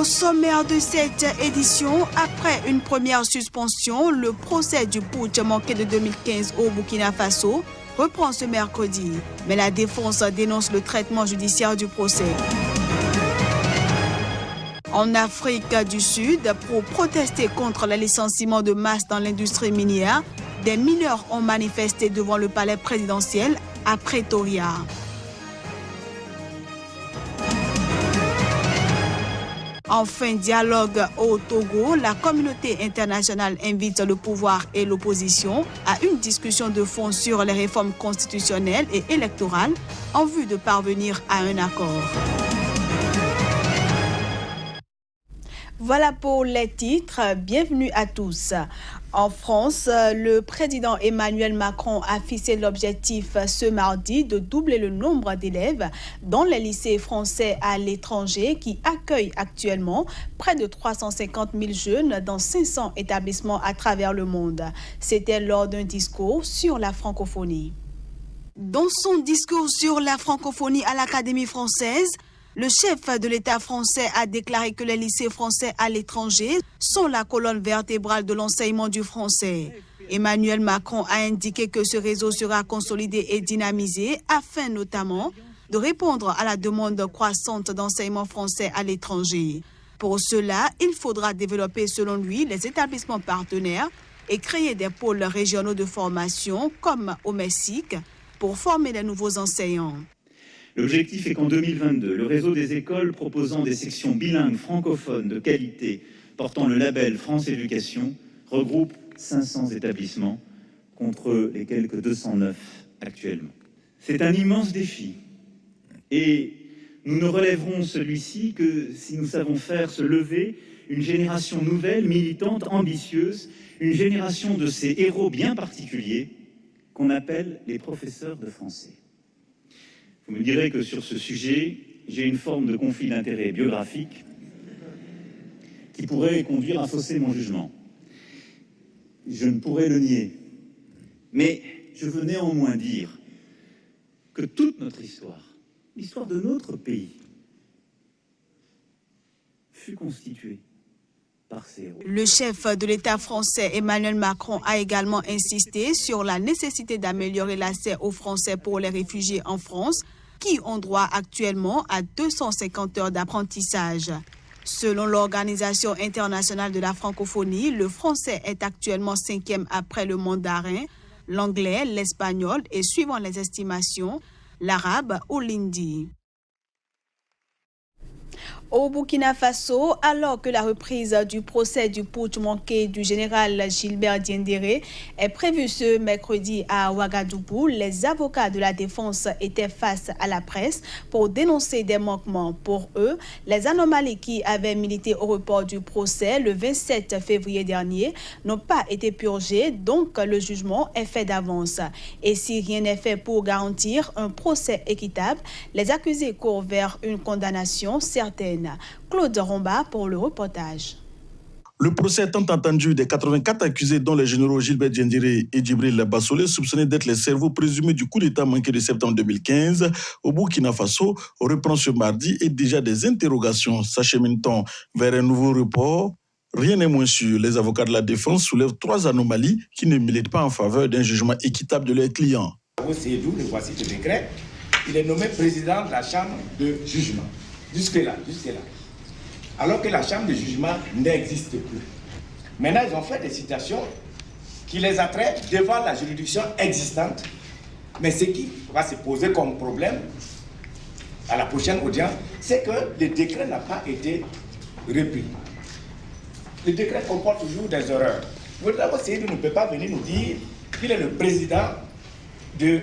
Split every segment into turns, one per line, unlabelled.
Au sommaire de cette édition, après une première suspension, le procès du putsch manqué de 2015 au Burkina Faso reprend ce mercredi. Mais la défense dénonce le traitement judiciaire du procès. En Afrique du Sud, pour protester contre le licenciement de masse dans l'industrie minière, des mineurs ont manifesté devant le palais présidentiel à Pretoria. Enfin, dialogue au Togo, la communauté internationale invite le pouvoir et l'opposition à une discussion de fond sur les réformes constitutionnelles et électorales en vue de parvenir à un accord. Voilà pour les titres. Bienvenue à tous. En France, le président Emmanuel Macron a fixé l'objectif ce mardi de doubler le nombre d'élèves dans les lycées français à l'étranger qui accueillent actuellement près de 350 000 jeunes dans 500 établissements à travers le monde. C'était lors d'un discours sur la francophonie. Dans son discours sur la francophonie à l'Académie française, le chef de l'État français a déclaré que les lycées français à l'étranger sont la colonne vertébrale de l'enseignement du français. Emmanuel Macron a indiqué que ce réseau sera consolidé et dynamisé afin notamment de répondre à la demande croissante d'enseignement français à l'étranger. Pour cela, il faudra développer selon lui les établissements partenaires et créer des pôles régionaux de formation comme au Mexique pour former les nouveaux enseignants.
L'objectif est qu'en 2022, le réseau des écoles proposant des sections bilingues francophones de qualité portant le label France Éducation regroupe 500 établissements contre les quelques 209 actuellement. C'est un immense défi et nous ne relèverons celui-ci que si nous savons faire se lever une génération nouvelle, militante, ambitieuse, une génération de ces héros bien particuliers qu'on appelle les professeurs de français. Vous me direz que sur ce sujet, j'ai une forme de conflit d'intérêts biographique qui pourrait conduire à fausser mon jugement. Je ne pourrais le nier. Mais je veux néanmoins dire que toute notre histoire, l'histoire de notre pays, fut constituée par ces héros.
Le chef de l'État français Emmanuel Macron a également insisté sur la nécessité d'améliorer l'accès aux Français pour les réfugiés en France, qui ont droit actuellement à 250 heures d'apprentissage. Selon l'Organisation internationale de la francophonie, le français est actuellement 5e après le mandarin, l'anglais, l'espagnol et, suivant les estimations, l'arabe ou l'hindi. Au Burkina Faso, alors que la reprise du procès du putsch manqué du général Gilbert Diendéré est prévue ce mercredi à Ouagadougou, les avocats de la défense étaient face à la presse pour dénoncer des manquements. Pour eux, les anomalies qui avaient milité au report du procès le 27 février dernier n'ont pas été purgées, donc le jugement est fait d'avance. Et si rien n'est fait pour garantir un procès équitable, les accusés courent vers une condamnation certaine. Claude Romba pour le reportage.
Le procès étant entendu des 84 accusés dont les généraux Gilbert Diendéré et Djibril Bassolé soupçonnés d'être les cerveaux présumés du coup d'État manqué de septembre 2015 au Burkina Faso reprend ce mardi et déjà des interrogations s'achemine-t-on vers un nouveau report. Rien n'est moins sûr. Les avocats de la défense soulèvent 3 anomalies qui ne militent pas en faveur d'un jugement équitable de leurs clients.
Seydou, le voici le décret, il est nommé président de la chambre de jugement. Jusque-là. Alors que la chambre de jugement n'existe plus. Maintenant, ils ont fait des citations qui les attraitent devant la juridiction existante. Mais ce qui va se poser comme problème à la prochaine audience, c'est que le décret n'a pas été repris. Le décret comporte toujours des erreurs. Votre Seydou ne peut pas venir nous dire qu'il est le président de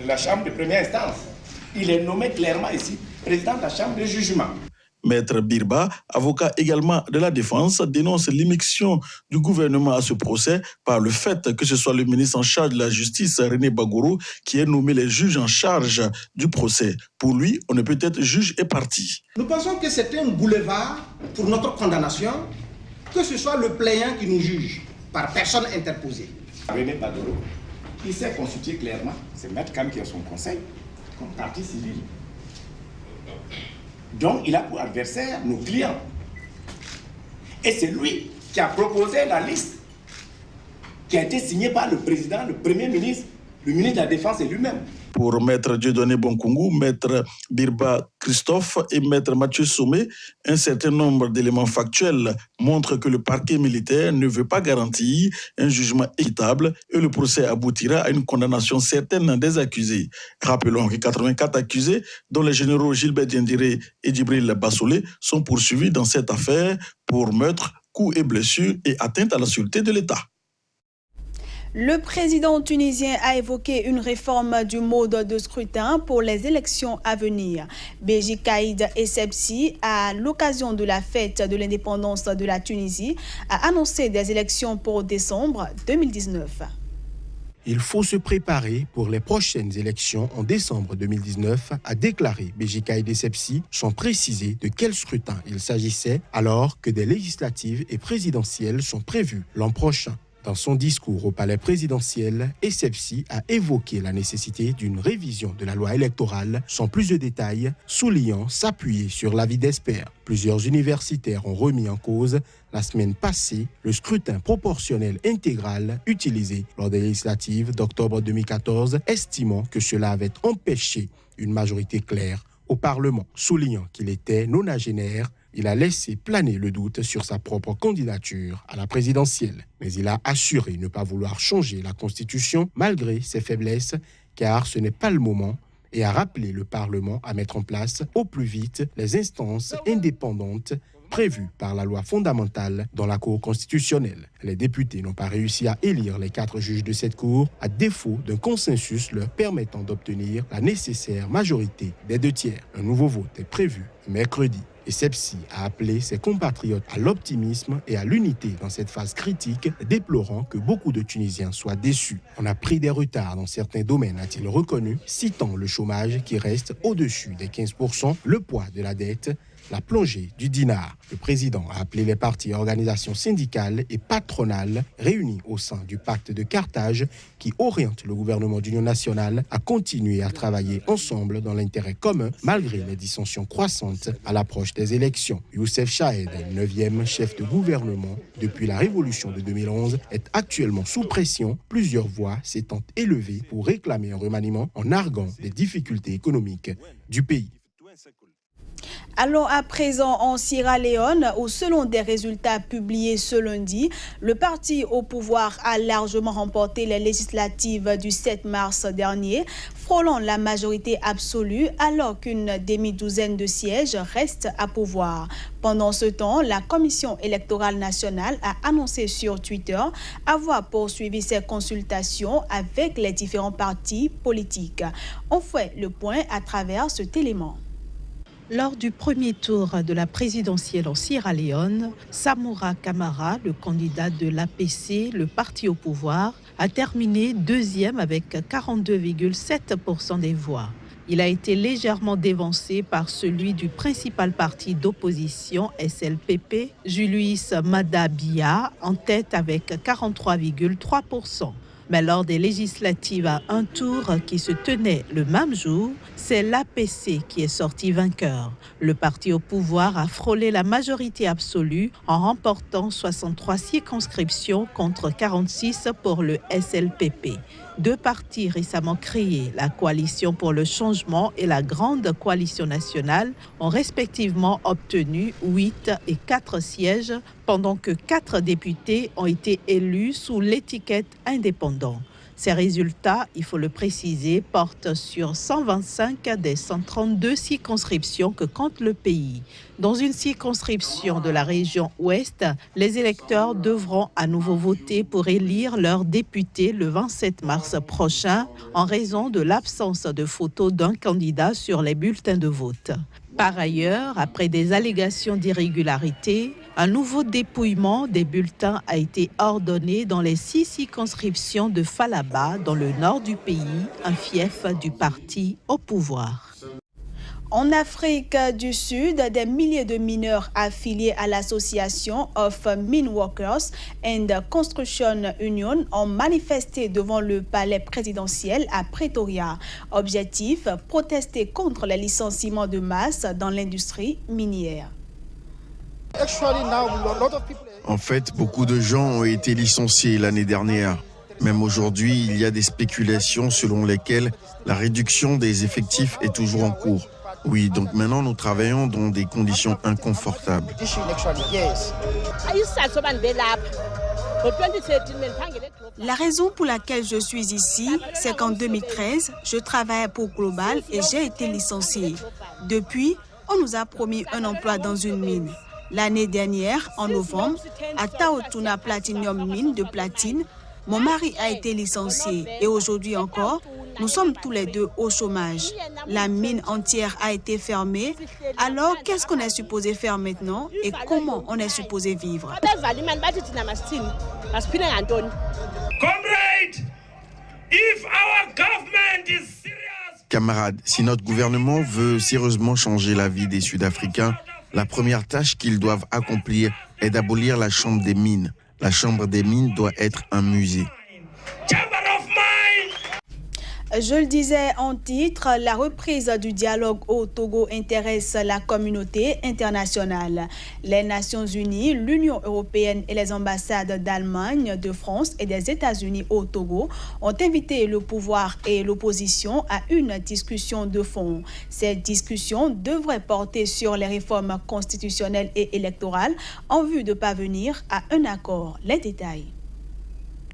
la chambre de première instance. Il est nommé clairement ici président de la chambre de jugement.
Maître Birba, avocat également de la défense, dénonce l'immixtion du gouvernement à ce procès par le fait que ce soit le ministre en charge de la justice, René Bagoro, qui ait nommé les juges en charge du procès. Pour lui, on ne peut être juge et partie.
Nous pensons que c'est un boulevard pour notre condamnation, que ce soit le plaignant qui nous juge, par personne interposée.
René Bagoro, il s'est constitué clairement, c'est Maître Kam qui a son conseil, comme partie civile. Donc, il a pour adversaire nos clients. Et c'est lui qui a proposé la liste qui a été signée par le président, le premier ministre, le ministre de la Défense et lui-même.
Pour Maître Dieudonné Bonkungu, Maître Birba Christophe et Maître Mathieu Sommet, un certain nombre d'éléments factuels montrent que le parquet militaire ne veut pas garantir un jugement équitable et le procès aboutira à une condamnation certaine des accusés. Rappelons que 84 accusés, dont les généraux Gilbert Diendéré et Djibril Bassolé, sont poursuivis dans cette affaire pour meurtre, coups et blessures et atteinte à la sûreté de l'État.
Le président tunisien a évoqué une réforme du mode de scrutin pour les élections à venir. Béji Caïd Essebsi, à l'occasion de la fête de l'indépendance de la Tunisie, a annoncé des élections pour décembre 2019.
Il faut se préparer pour les prochaines élections en décembre 2019, a déclaré Béji Caïd Essebsi, sans préciser de quel scrutin il s'agissait, alors que des législatives et présidentielles sont prévues l'an prochain. Dans son discours au palais présidentiel, Essebsi a évoqué la nécessité d'une révision de la loi électorale sans plus de détails, soulignant s'appuyer sur l'avis d'experts. Plusieurs universitaires ont remis en cause la semaine passée le scrutin proportionnel intégral utilisé lors des législatives d'octobre 2014, estimant que cela avait empêché une majorité claire au Parlement. Soulignant qu'il était nonagénaire, il a laissé planer le doute sur sa propre candidature à la présidentielle. Mais il a assuré ne pas vouloir changer la Constitution malgré ses faiblesses, car ce n'est pas le moment, et a rappelé le Parlement à mettre en place au plus vite les instances indépendantes prévues par la loi fondamentale dans la Cour constitutionnelle. Les députés n'ont pas réussi à élire les 4 juges de cette Cour, à défaut d'un consensus leur permettant d'obtenir la nécessaire majorité des 2/3. Un nouveau vote est prévu mercredi. Essebsi a appelé ses compatriotes à l'optimisme et à l'unité dans cette phase critique, déplorant que beaucoup de Tunisiens soient déçus. On a pris des retards dans certains domaines, a-t-il reconnu, citant le chômage qui reste au-dessus des 15%, le poids de la dette, la plongée du dinar. Le président a appelé les partis et organisations syndicales et patronales réunis au sein du pacte de Carthage qui oriente le gouvernement d'union nationale à continuer à travailler ensemble dans l'intérêt commun malgré les dissensions croissantes à l'approche des élections. Youssef Chahed, 9e chef de gouvernement depuis la révolution de 2011, est actuellement sous pression, plusieurs voix s'étant élevées pour réclamer un remaniement en arguant des difficultés économiques du pays.
Allons à présent en Sierra Leone, où selon des résultats publiés ce lundi, le parti au pouvoir a largement remporté les législatives du 7 mars dernier, frôlant la majorité absolue alors qu'une demi-douzaine de sièges restent à pourvoir. Pendant ce temps, la Commission électorale nationale a annoncé sur Twitter avoir poursuivi ses consultations avec les différents partis politiques. On fait le point à travers cet élément.
Lors du premier tour de la présidentielle en Sierra Leone, Samora Camara, le candidat de l'APC, le parti au pouvoir, a terminé deuxième avec 42,7% des voix. Il a été légèrement dévancé par celui du principal parti d'opposition SLPP, Julius Maada Bio, en tête avec 43,3%. Mais lors des législatives à un tour qui se tenaient le même jour, c'est l'APC qui est sorti vainqueur. Le parti au pouvoir a frôlé la majorité absolue en remportant 63 circonscriptions contre 46 pour le SLPP. 2 partis récemment créés, la Coalition pour le changement et la Grande Coalition nationale, ont respectivement obtenu 8 et 4 sièges, pendant que 4 députés ont été élus sous l'étiquette indépendant. Ces résultats, il faut le préciser, portent sur 125 des 132 circonscriptions que compte le pays. Dans une circonscription de la région ouest, les électeurs devront à nouveau voter pour élire leurs députés le 27 mars prochain en raison de l'absence de photos d'un candidat sur les bulletins de vote. Par ailleurs, après des allégations d'irrégularité, un nouveau dépouillement des bulletins a été ordonné dans les 6 circonscriptions de Falaba, dans le nord du pays, un fief du parti au pouvoir.
En Afrique du Sud, des milliers de mineurs affiliés à l'association of Mine Workers and Construction Union ont manifesté devant le palais présidentiel à Pretoria. Objectif, protester contre les licenciements de masse dans l'industrie minière.
En fait, beaucoup de gens ont été licenciés l'année dernière. Même aujourd'hui, il y a des spéculations selon lesquelles la réduction des effectifs est toujours en cours. Oui, donc maintenant nous travaillons dans des conditions inconfortables.
La raison pour laquelle je suis ici, c'est qu'en 2013, je travaillais pour Global et j'ai été licenciée. Depuis, on nous a promis un emploi dans une mine. L'année dernière, en novembre, à Taotuna Platinum Mine de platine, mon mari a été licencié et aujourd'hui encore, nous sommes tous les deux au chômage. La mine entière a été fermée. Alors, qu'est-ce qu'on est supposé faire maintenant et comment on est supposé vivre?
Camarades, si notre gouvernement veut sérieusement changer la vie des Sud-Africains, la première tâche qu'ils doivent accomplir est d'abolir la Chambre des mines. La Chambre des mines doit être un musée.
Je le disais en titre, la reprise du dialogue au Togo intéresse la communauté internationale. Les Nations Unies, l'Union européenne et les ambassades d'Allemagne, de France et des États-Unis au Togo ont invité le pouvoir et l'opposition à une discussion de fond. Cette discussion devrait porter sur les réformes constitutionnelles et électorales en vue de parvenir à un accord. Les détails.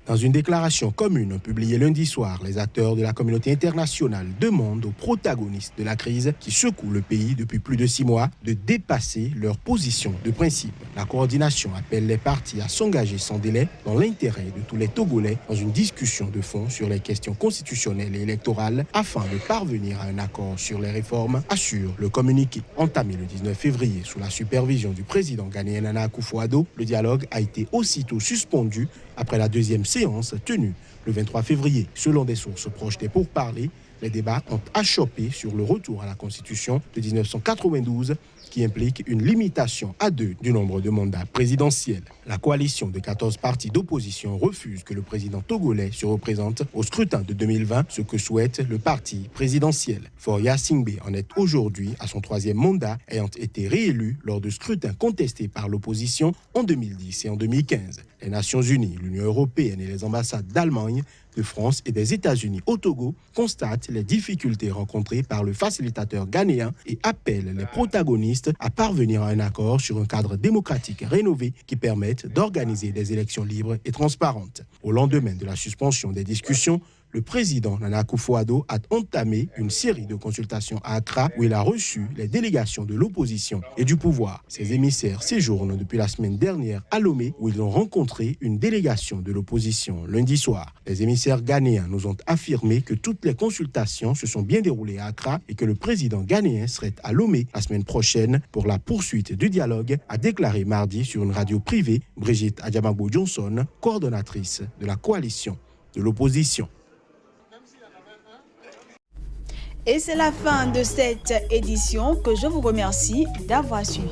Dans une déclaration commune publiée lundi soir, les acteurs de la communauté internationale demandent aux protagonistes de la crise qui secoue le pays depuis plus de 6 mois de dépasser leur position de principe. La coordination appelle les partis à s'engager sans délai dans l'intérêt de tous les Togolais dans une discussion de fond sur les questions constitutionnelles et électorales afin de parvenir à un accord sur les réformes, assure le communiqué. Entamé le 19 février sous la supervision du président ghanéen Nana Akufo-Addo, le dialogue a été aussitôt suspendu après la deuxième séance tenue le 23 février. Selon des sources proches des pourparlers, les débats ont achoppé sur le retour à la Constitution de 1992 qui implique une limitation à 2 du nombre de mandats présidentiels. La coalition de 14 partis d'opposition refuse que le président togolais se représente au scrutin de 2020, ce que souhaite le parti présidentiel. Faure Singbe en est aujourd'hui à son 3e mandat, ayant été réélu lors de scrutins contestés par l'opposition en 2010 et en 2015. Les Nations Unies, l'Union européenne et les ambassades d'Allemagne, de France et des États-Unis au Togo constatent les difficultés rencontrées par le facilitateur ghanéen et appellent les protagonistes à parvenir à un accord sur un cadre démocratique rénové qui permette d'organiser des élections libres et transparentes. Au lendemain de la suspension des discussions, le président Nana Akufo-Addo a entamé une série de consultations à Accra où il a reçu les délégations de l'opposition et du pouvoir. Ces émissaires séjournent depuis la semaine dernière à Lomé où ils ont rencontré une délégation de l'opposition lundi soir. Les émissaires ghanéens nous ont affirmé que toutes les consultations se sont bien déroulées à Accra et que le président ghanéen serait à Lomé la semaine prochaine pour la poursuite du dialogue, a déclaré mardi sur une radio privée Brigitte Adjamagbo-Johnson, coordonnatrice de la coalition de l'opposition.
Et c'est la fin de cette édition que je vous remercie d'avoir suivi.